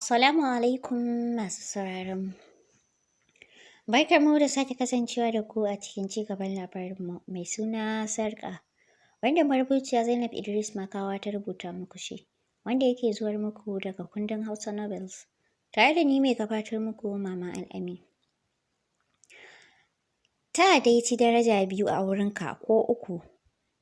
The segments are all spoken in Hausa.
Assalamu alaikum masu sauraron mu. Barkar mu da sake kasancewa da ku a cikin cigaban labarinmu mai suna Sarka, wanda marubuciya Zainab Idris Makawa ta rubuta muku shi, wanda yake zuwar muku daga kundin Hausa Novels, tare da ni mai gabatar muku Mama Al'amin. Ta dai ci daraja biyu a wurinka ko uku.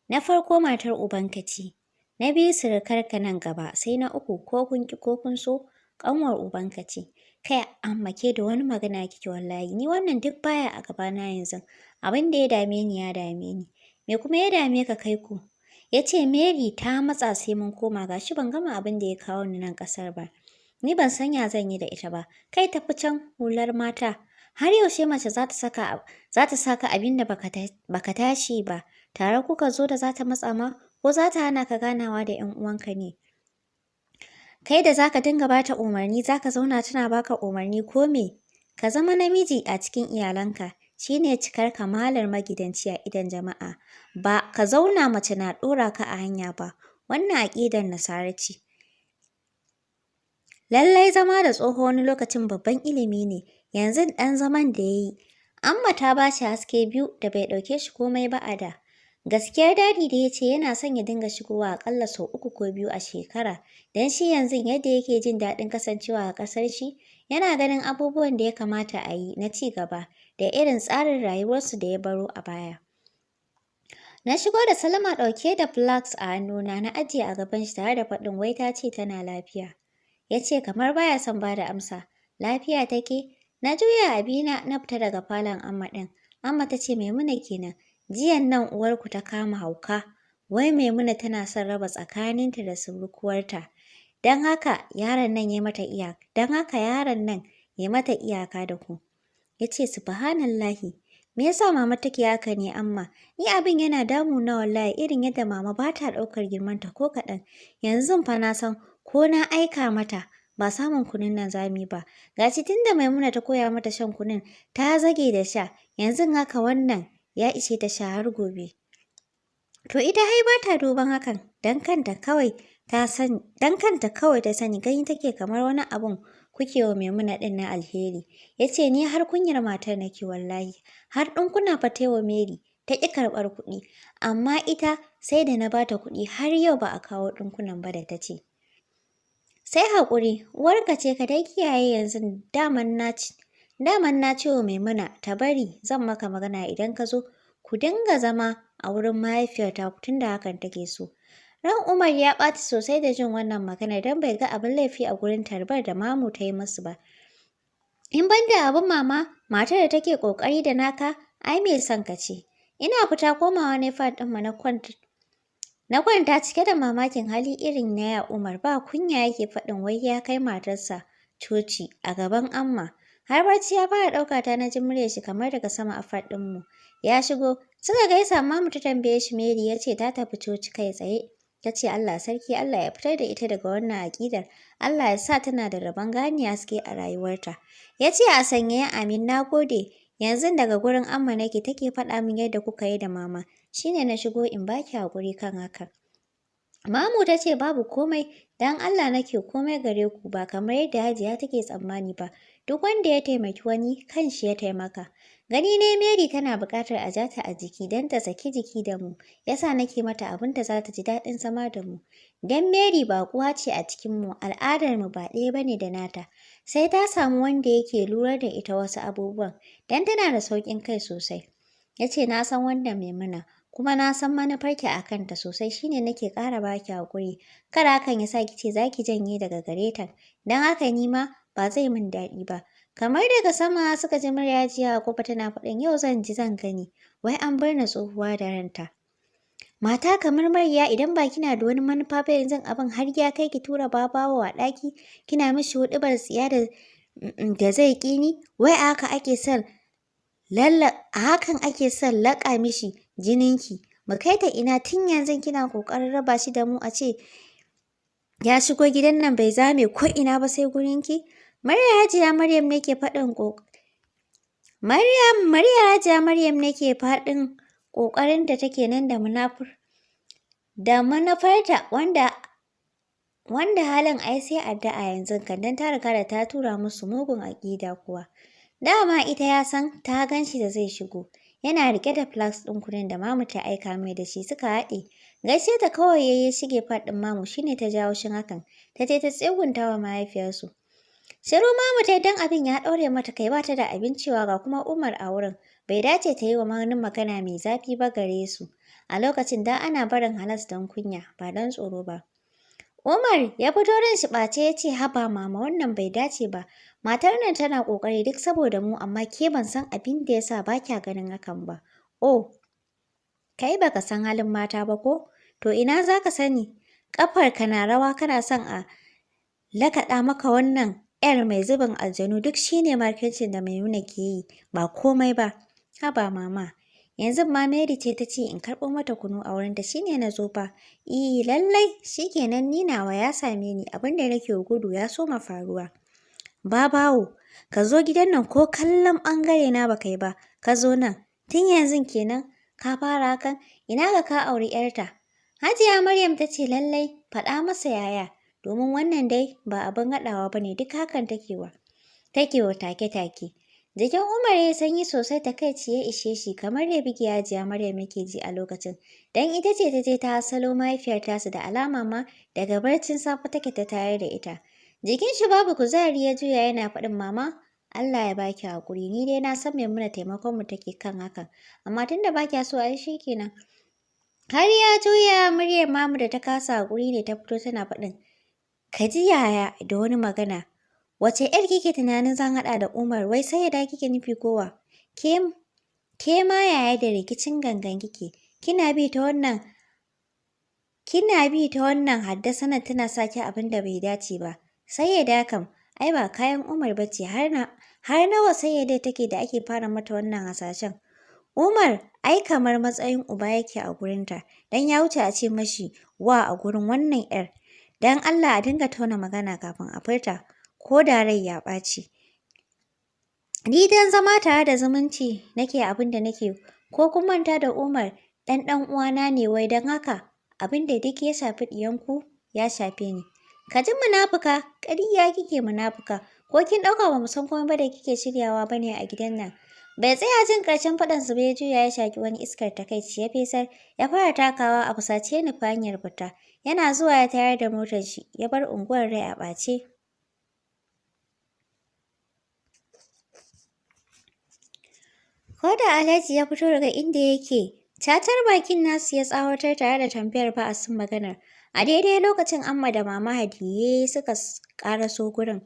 Na farko matar ubanka ce, na biyu surukarka nan gaba, sai na uku ko kun ki ko kun so ƙanwar ubanka ce. Kai amma ke da wani magana kike wallahi, ni wannan duk baya a gabana yanzu. Abin da ya dame ni ya dame ni. Me kuma ya dame ka kai ku? Ya ce Mary ta matsa sai mun koma gashi ban gama abin da ya kawo ni nan ƙasar ba. Ni ban san ya zan yi da ita ba. Kai tafi can hular mata. Har yaushe mace za ta saka abin da baka tashi ba. Tare kuka zo da za ta matsa ma ko za ta hana ka ganawa da 'yan uwanka ne? Kai da za ka dinga ba ta umarni za ka zauna tana baka umarni ko me? Ka zama namiji a cikin iyalanka shi ne cikar kamalar magidanci a idon jama'a. Ba ka zauna mace na ɗora ka a hanya ba. Wannan aƙidar Nasara ce. Lallai zama da tsoho wani lokacin babban ilimi ne. Yanzu ɗan zaman da ya yi. Amma ta ba shi haske biyu da bai ɗauke shi komai ba a da. Gaskiyar dadi da ya ce yana son ya dinga shigowa aƙalla sau 3 ko 2 a shekara, don shi yanzu yadda yake jin daɗin kasancewa a ƙasar shi, yana ganin abubuwan da ya kamata a yi na ci gaba da irin tsarin rayuwarsu da ya baro a baya. Na shigo da Salama ɗauke da flask a hannuna na ajiye a gaban shi tare da faɗin wai ta ce tana lafiya. Ya ce kamar baya son ba da amsa. Lafiya take? Na juya abina na fita daga falon Amma ɗin. Amma ta ce Maimuna kenan. Jiyan nan uwarku ta kama hauka, wai Maimuna tana son raba tsakaninta da surukuwarta. Don haka yaron nan ya mata iyaka da ku. Ya ce subhanallahi, me yasa mama take haka ne Amma? Ni abin yana damu na wallahi irin yadda mama ba ta ɗaukar girmanta ko kaɗan. Yanzu fa na san ko na aika mata ba samun kunun nan zami ba. Gashi tunda Maimuna ta koya mata shan kunun ta zage da sha, yanzu haka wannan ya ishe ta sha har gobe. To ita hai ba ta duban hakan, dan kanta kawai ta sani gani take kamar wani abun kuke wa Maimuna ɗin na alheri. Ya ce ni har kunyar matar nake wallahi, har ɗinkuna fa ta wa Mary ta ƙi karɓar kuɗi, amma ita sai da na bata kuɗi har yau ba a kawo ɗinkunan ba da ta ce. Sai haƙuri, uwarka ce ka dai kiyaye yanzu daman na ce wa Maimuna ta bari zan maka magana idan ka zo ku dinga zama a wurin mahaifiyarta tun da hakan take so. Ran Umar ya ɓaci sosai da jin wannan magana don bai ga abin laifi a gurin tarbar da mamu ta yi musu ba. In ban da abin mama, matar da take ƙoƙari da naka, ai mai son ka ce. Ina fita komawa ne fat ɗinmu na kwanta cike da mamakin hali irin na ya Umar ba kunya yake faɗin wai ya kai matarsa coci a gaban Amma. Har barci ya fara ɗauka ta na ji muryar shi kamar daga sama a fat ɗinmu. Ya shigo, suka gaisa mamu ta tambaye shi Mary ya ce ta tafi coci kai tsaye. Ta ce Allah sarki Allah ya fitar da ita daga wannan aƙidar. Allah ya sa tana da rabon gane haske a rayuwarta. Ya ce a sanyaye amin na gode. Yanzu daga gurin Amma nake take faɗa min yadda kuka yi da mama. Shine na shigo in baki haƙuri kan haka. Mamu ta ce babu komai, dan Allah nake komai gare ku ba kamar yadda Hajiya take tsammani ba. Duk wanda ya taimaki wani kan shi ya taimaka. Gani ne Mary tana buƙatar a jata a jiki don ta saki jiki da mu. Yasa nake mata abin da za ta ji daɗin zama da mu. Dan Mary baƙuwa ce a cikin mu, al'adar mu ba ɗaya bane da nata. Sai ta samu wanda yake lura da ita wasu abubuwan. Dan tana da sauƙin kai sosai. Ya ce na san wannan Maimuna. Kuma na san manufarki a kanta sosai shine nake ƙara baki haƙuri. Kada hakan ya sa ki ce za ki janye daga gare ta. Don haka ni ma ba zai min daɗi ba. Kamar daga sama suka ji murya jiya kofa tana faɗin yau zan ji zan gani. Wai an bar ni tsohuwa da ranta. Mata kamar Mariya idan ba kina da wani manufa ba yanzu abin har ya kai ki tura babawa a ɗaki kina mishi huɗubar tsiya da zai ƙi ni. Wai a hakan ake son laƙa mishi jininki. Mu kai ta ina tun yanzu kina ƙoƙarin raba shi da mu a ce ya shigo gidan nan bai zame ko ina ba sai gurinki. Hajiya Maryam ne ke faɗin ƙoƙarin da take nan da manufarta Wanda halin ai sai addu'a yanzu kan dan ta riga da ta tura musu mugun aƙida kuwa. Dama ita ya san ta gan shi da zai shigo. Yana rike da flask ɗin kunin da mamu ta aika mai da shi suka haɗe. Gaishe ta kawai yayi shige faɗin mamu shine ta jawo shin hakan. Ta je ta tsegunta wa mahaifiyarsu. Shiru mamu ta dan abin ya ɗaure mata kai ba ta da abin cewa ga kuma Umar a wurin. Bai dace ta yi wa wani magana mai zafi ba gare su. A lokacin da ana barin halas don kunya ba don tsoro ba. Umar ya fito ran shi ɓace ya ce haba mama wannan bai dace ba. Matar nan tana ƙoƙari duk saboda mu amma ke ban san abin da ya sa ba kya ganin hakan ba. Oh, kai baka san halin mata ba ko? To ina za ka sani? Ƙafarka na rawa kana son a lakaɗa maka wannan 'yar mai zubin aljanu duk shine markencin da Maimuna ke yi ba komai ba. Haba mama, yanzu ma Mary ce ta ce in karɓo mata kunu a wurinta shine na zo fa. Lallai shikenan ni nawa ya same ni abin da nake gudu ya soma faruwa. Babawo, ka zo gidan nan ko kallon ɓangare na ba kai ba, ka zo nan. Tun yanzu kenan ka fara hakan ina ga ka auri 'yarta. Hajiya Maryam ta ce lallai faɗa masa yaya domin wannan dai ba abin haɗawa ba ne duk hakan take wa take-take. Jikin Umar ya sanyi sosai takaici ya ishe shi kamar ya bige Hajiya Maryam yake ji a lokacin. Dan ita ce ta je ta salo mahaifiyar tasu da alama ma daga barcin safe take ta tayar da ita. Jikin shi babu kuzari ya juya yana faɗin mama Allah ya baki hakuri ni dai na san Maimuna taimakon mu take kan hakan amma tunda ba kya so ai kenan. Har ya juya muryar mamu da ta kasa hakuri ne ta fito tana faɗin ka ji yaya da wani magana. Wace ‘yar kike tunanin zan haɗa da Umar wai sai da kike nufi kowa? Ke ma yaya da rikicin gangan kike? Kina bi ta wannan haddasa nan tana sake abin da bai dace ba. Sai ya da kam, ai ba kayan Umar bace har nawa sai ya dai take da ake fara mata wannan hasashen. Umar ai kamar matsayin uba yake a gurinta, dan ya wuce a ce mashi wa a gurin wannan ‘yar. Dan Allah a dinga tauna magana kafin a furta. Ko da rai ya ɓaci. Ni dan zama tare da zumunci nake abin da nake ko kun manta da Umar ɗan uwana ne wai don haka abin da duk ya shafi ɗiyanku ya shafe ni. Ka ji munafuka, ƙarya kike munafuka, ko kin ɗauka ba mu san komai ba da kike shiryawa ba ne a gidan nan. Bai tsaya jin ƙarshen faɗan su ba ya juya ya shaki wani iskar takaici ya fesar ya fara takawa a fusace ni hanyar fita. Yana zuwa ya tayar da motar shi ya bar unguwar rai a ɓace. Ko da Alhaji ya fito daga inda yake, cacar bakin nasu ya tsawatar tare da tambayar ba'asin maganar. A daidai lokacin Amma da Mama Hadiye suka ƙaraso gurin.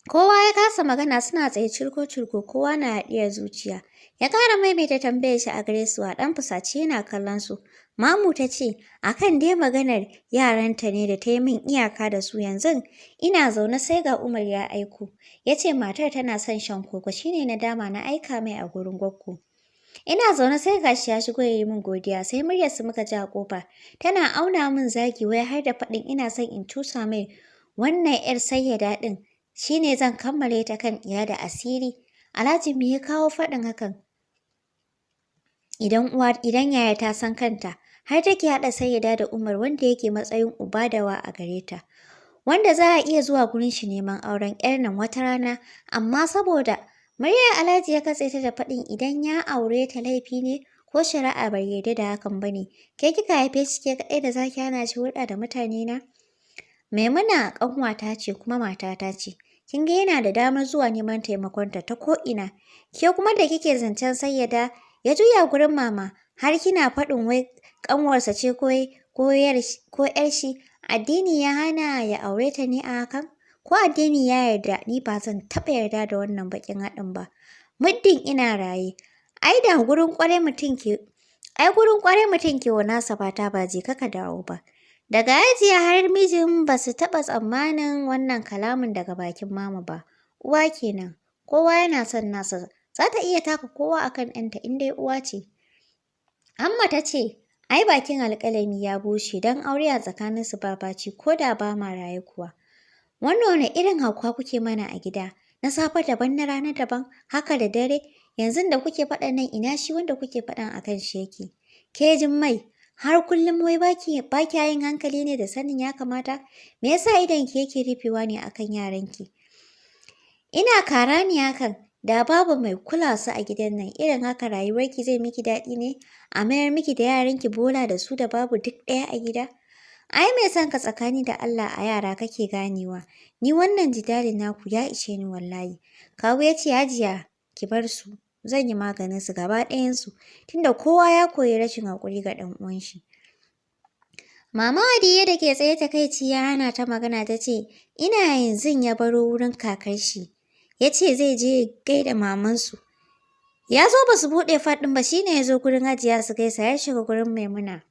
Kowa ya kasa magana suna tsaye cirko-cirko kowa na haɗiyar zuciya. Ya ƙara maimaita tambayar shi a gare su a ɗan fusace yana kallon su. Mamu ta ce, a kan dai maganar yaranta ne da ta yi min iyaka da su yanzu, ina zaune sai ga Umar ya aiko. Ya ce matar tana son shan koko shine na dama na aika mai a gurin gwaggo. Ina zaune sai gashi ya shigo ya yi min godiya sai muryarsu muka ji a ƙofa. Tana auna min zagi wai har da faɗin ina son in cusa mai wannan 'yar sayyada ɗin shine zan kammale ta kan iya da asiri. Alhaji me ya kawo faɗin hakan? Idan yaya ta san kanta, har take haɗa sayyada da Umar wanda yake matsayin uba da wa a gare ta. Wanda za a iya zuwa gurin shi neman auren 'yar nan wata rana, amma saboda muryar Alhaji ya katse ta da faɗin idan ya aure ta laifi ne ko shari'a bai yarda da hakan ba ne. Ke kika haife shi ke kaɗai da zaki hana shi hulɗa da mutane na? Maimuna ƙanwata ce kuma matata ce. Kin ga yana da damar zuwa neman taimakonta ta ko'ina. Ke kuma da kike zancen sayyada ya juya gurin mama har kina faɗin wai ƙanwarsa ce ko 'yar shi. Addini ya hana ya aure ta ne a hakan? Ko addini ya yarda ni ba zan taɓa yarda da wannan baƙin haɗin ba. Muddin ina raye. Ai gurin ƙwarai mutum ke wa nasa fata ba je ka dawo ba. Daga Hajiya har mijin ba su taɓa tsammanin wannan kalamin daga bakin mama ba. Uwa kenan. Kowa yana son nasa. Za ta iya taka kowa akan ɗanta in dai uwa ce. Amma ta ce, ai bakin alƙalami ya bushe don aure a tsakaninsu ba baci ko da ba ma raye kuwa. Wannan wani irin hauka kuke mana a gida? Na safe daban na rana daban, haka da dare. Yanzu da kuke faɗan nan ina shi wanda kuke faɗan a kan shi yake. Ke Jummai, Har kullum wai ba kya yin hankali ne da sanin ya kamata? Me yasa idonki yake rufewa ne akan yaranki? Ina kara ne hakan, da babu mai kula su a gidan nan, irin haka rayuwarki zai miki daɗi ne? A mayar miki da yaranki bola da su da babu duk ɗaya a gida? Ai mai son ka tsakani da Allah a yara kake ganewa. Ni wannan jidalin naku ya ishe ni wallahi. Kawu ya ce Hajiya ki bar su. Zan yi maganin su gaba ɗayansu. Tunda kowa ya koyi rashin haƙuri ga ɗan uwan shi. Mama Hadiye da ke tsaye takaici ya hana ta magana ta ce, ina yanzu ya baro wurin kakar shi. Ya ce zai je gaida mamansu. Ya zo ba su buɗe faɗin ba shine ya zo gurin Hajiya su gaisa ya shiga gurin Maimuna.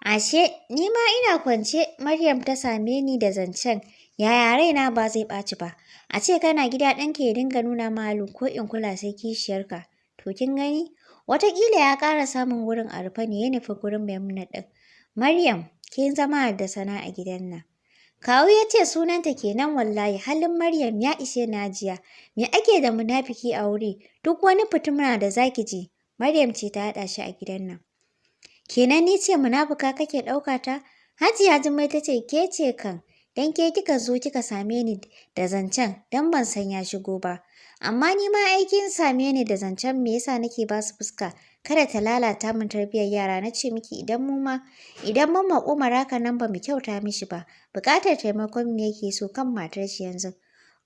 Ashe, ni ma ina kwance, Maryam ta same ni da zancen, yaya raina ba zai ɓaci ba. A ce kana gida ɗanka ya dinga nuna malu ko in kula sai kishiyarka. To kin gani? Wataƙila ya ƙara samun wurin a rufe ne ya nufi gurin Maimuna ɗin. Maryam, kin zama da sana a gidan nan. Kawu ya ce sunanta kenan wallahi halin Maryam ya ishe Najiya. Me ake da munafiki a wuri? Duk wani fitimuna da zaki ji, Maryam ce ta haɗa shi a gidan nan. Kenan ni ce munafuka kake ɗauka ta? Hajiya Jummai ta ce ke ce kan, dan ke kika zo kika same ni da zancen dan ban san ya shigo ba. Amma ni ma aikin same ni da zancen me yasa nake ba su fuska kada ta lalata min tarbiyyar yara na ce miki idan mun ma Umar haka nan ba mu kyauta mishi ba. Buƙatar taimakon mu yake so kan matar shi yanzu.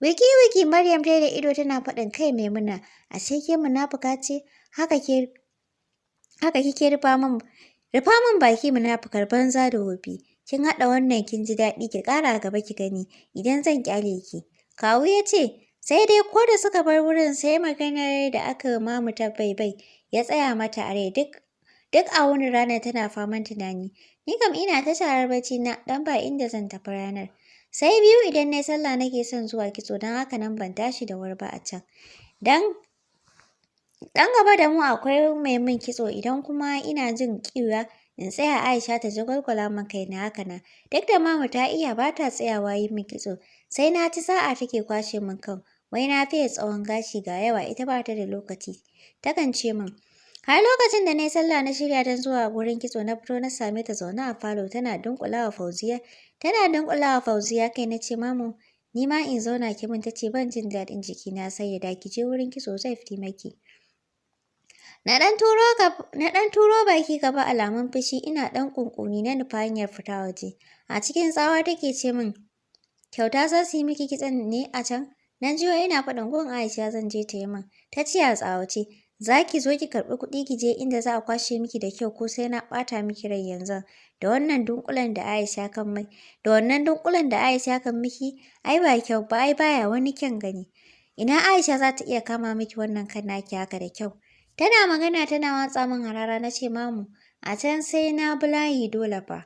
Wiki Maryam dai da ido tana faɗin kai Maimuna, ashe ke munafuka ce? Haka kike rufa min baki munafukar banza da wofi. Kin haɗa wannan kin ji daɗi ki ƙara gaba ki gani idan zan ƙyale ki. Kawu ya ce, sai dai ko da suka bar wurin sai maganar da aka mamu ta baibai ya tsaya mata a rai duk a wani ranar tana faman tunani. Ni kam ina ta sharar bacci na dan ba inda zan tafi ranar. Sai biyu idan na yi sallah nake son zuwa kitso don haka nan ban tashi da wuri ba a can. Dan gaba da mu akwai mai min kitso idan kuma ina jin kiwa in tsaya Aisha ta jagwalgwala min kaina haka nan. Duk da mamu ta iya ba ta tsayawa yi min kitso. Sai na ci sa'a take kwashe min kan. Wai na fiye tsawon gashi ga yawa ita ba ta da lokaci. Takan ce min, har lokacin da na yi sallah na shirya don zuwa wurin kitso na fito na same ta zaune a falo tana dunƙulawa Fauziya. Kai na ce mamu ni ma in zauna ki min ta ce ban jin daɗin jikina sai ya ki je wurin kitso zai fi maki. Na ɗan turo baki gaba alamun fushi ina ɗan ƙunƙuni na nufa hanyar fita waje. A cikin tsawa take ce min, kyauta za su yi miki kitson ne a can? Na jiyo ina faɗin gun Aisha zan je ta yi min. Ta ce a tsawace, za ki zo ki karɓi kuɗi ki je inda za a kwashe miki da kyau ko sai na ɓata miki rai yanzu. Da wannan dunƙulen da Aisha kan miki, ai ba kyau ba ai baya wani kyan gani. Ina Aisha za ta iya kama miki wannan kan naki haka da kyau? Tana magana tana watsa min harara na ce mamu, a can sai na bi layi dole fa.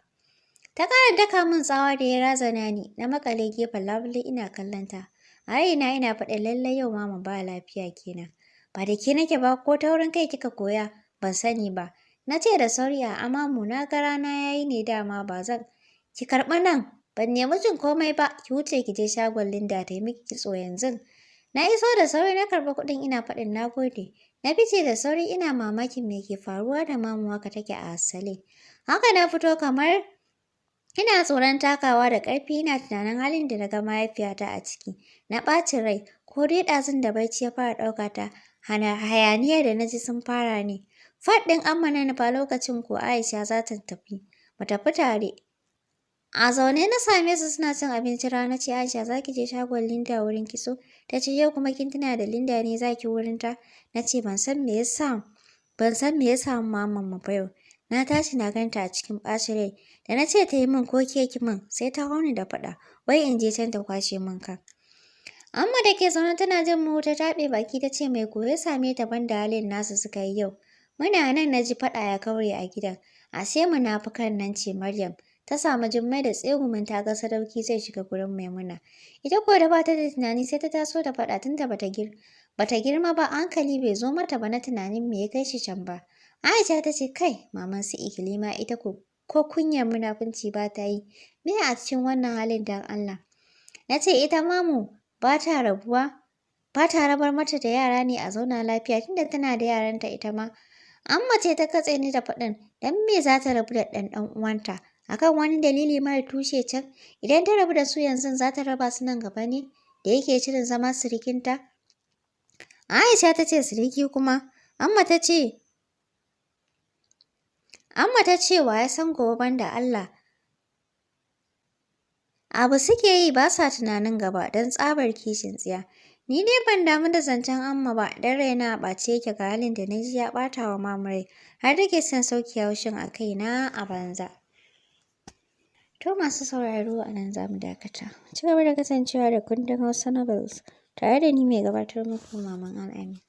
Ta ƙara daka min tsawa da ya razana ni, na maƙale gefen labule ina kallon ta. A raina ina faɗin lallai yau mamu ba lafiya kenan. Ba da ke nake ba ko taurin kai kika koya, ban sani ba. Na ce da sauri a mamu na ga rana ya yi ne dama ba zan. Ki karɓi nan, ban nemi jin komai ba, ki wuce ki je shagon Linda ta yi miki kitso yanzu. Na iso da sauri na karɓi kuɗin ina faɗin na gode. Na fice da sauri ina mamakin me ke faruwa da mamu haka take a asale. Haka na fito kamar ina tsoron takawa da ƙarfi ina tunanin halin da na ga mahaifiyata a ciki. Na ɓacin rai, ko dai ɗazun da barci ya fara ɗauka ta, hayaniyar da na ji sun fara ne. Faɗin amma na nufa lokacin ko Aisha za ta tafi. Mu tafi tare. A zaune na same su suna cin abinci rana ce Aisha za ki je shagon Linda wurin kitso? Ta ce yau kuma kin tuna da Linda ne za ki wurin ta? Na ce ban san me yasa maman mu ba yau. Na tashi na ganta a cikin ɓacin rai. Da na ce ta yi min ko ke ki min sai ta hau ni da faɗa. Wai in je can ta kwashe min kan. Amma da ke zaune tana jin mu ta taɓe baki ta ce mai koyo same ta banda halin nasu suka yi yau. Muna nan na ji faɗa ya kaure a gidan. Ashe munafukan nan ce Maryam. Ta samu Jummai da tsegumin ta ga sadauki zai shiga gurin Maimuna. Ita ko da ba ta da tunani sai ta taso da faɗa tunda bata girma ba hankali bai zo mata ba na tunanin me ya kai shi can ba. Aisha ta ce kai maman su Ikilima ita ko kunyar munafunci ba ta yi. Me a cikin wannan halin dan Allah? Na ce ita mamu ba ta rabar mata da yara ne a zauna lafiya tunda tana da yaranta ita ma. Amma ce ta katse ni da faɗin, dan me za ta rabu da ɗan uwanta? Akan wani dalili mara tushe can, idan ta rabu da su yanzu za ta raba su nan gaba ne, da yake shirin zama sirikinta? Aisha ta ce siriki kuma, Amma ta ce wa ya san gobe banda Allah. Abu suke yi ba sa tunanin gaba don tsabar kishin tsiya. Ni dai ban damu da zancen Amma ba, dan raina a ɓace yake ga halin da na ji ya ɓata wa mamurai, har take son sauke haushin a kaina a banza. To masu sauraro a nan za mu dakata. Ci gaba da kasancewa da kundin Hausa Novels tare da ni mai gabatar muku Maman Al'amin.